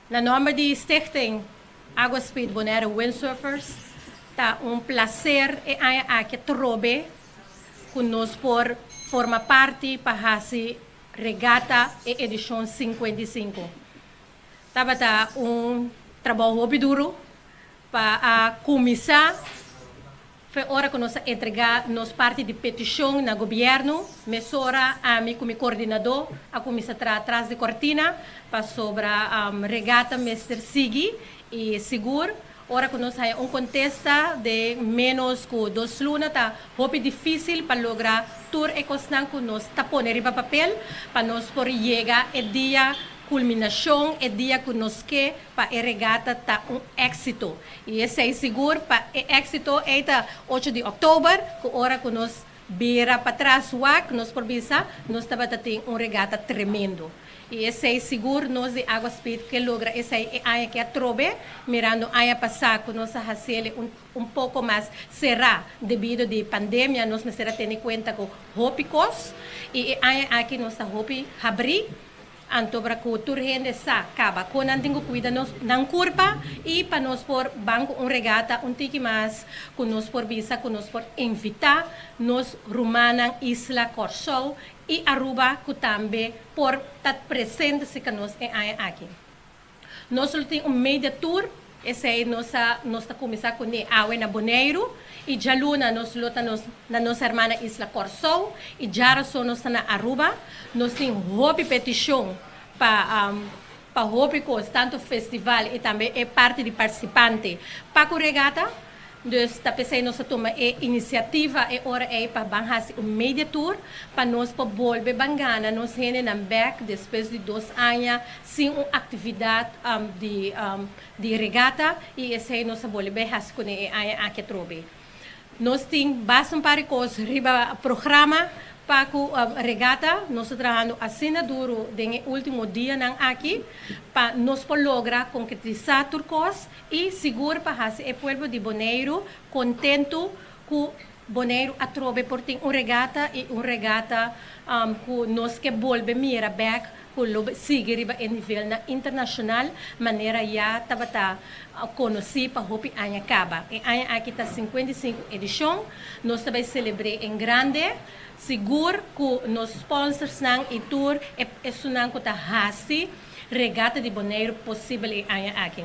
Na nome de Stichting Água Speed Bonaire Windsurfers, tá prazer e aqui trobe conosco por forma parte para a regata e edição 55. Tava trabalho duro para começar. Foi hora que nós entregar nos parte de petição no governo, mesora a mim como coordenador, a começar atrás de cortina para sobre a regata Mr. Sigi e seguro. Ora que nós temos contexto de menos que 2 lunas, tá muito difícil para lograr tour e constante que nós tá poner em papel para nós por chegar o dia culminação é dia que nós quer para a regata tá êxito. E esse é seguro para o êxito é 8 de outubro, que hora que nós vira para trás que nós por visa, nós estava ter regata tremendo. E esse é seguro nós de Água Speed que logra esse é que atrobe, mirando a passar que nós fazer pouco mais será devido de pandemia, nós me será ter em conta com hópicos e aqui nós hopi abrir anto para que o turrende sa acaba com antigo cuida nos nan curva e para nós por banco regata tiki mais que nós por visa que nós por invitar nos rumana Isla Corsol e Aruba que também por estar presente se que nós aqui. Nós temos media tour. Esse é nós começar com a na Bonaire e já luna nós luta na nossa irmã Isla Corsol e já só nós na Aruba. Nós temos hobby petição para hobby cos tanto festival e também é parte de participante para a regata. Dus tapos nós toma iniciativa e hora é para banhar media tour para nós para volver bangana nós rene na back depois de 2 anos sem uma atividade de regata e esse nós volver has com aqui trobe. Nós tem bastante para cos riba programa para a regata, nós trabalhando assim duro no último dia aqui, para nós lograr concretizar turcos e seguro para o povo de Bonaire contento que Bonaire atrobe por ter regata e regata que nós que volve mira back que sigue em nível internacional, maneira já estava conhecido para o ano acaba. E aqui está 55 edição, nós também celebramos em grande. Seguro que nos sponsors e tour é sunang ko ta hasi regata de Bonaire possível aqui.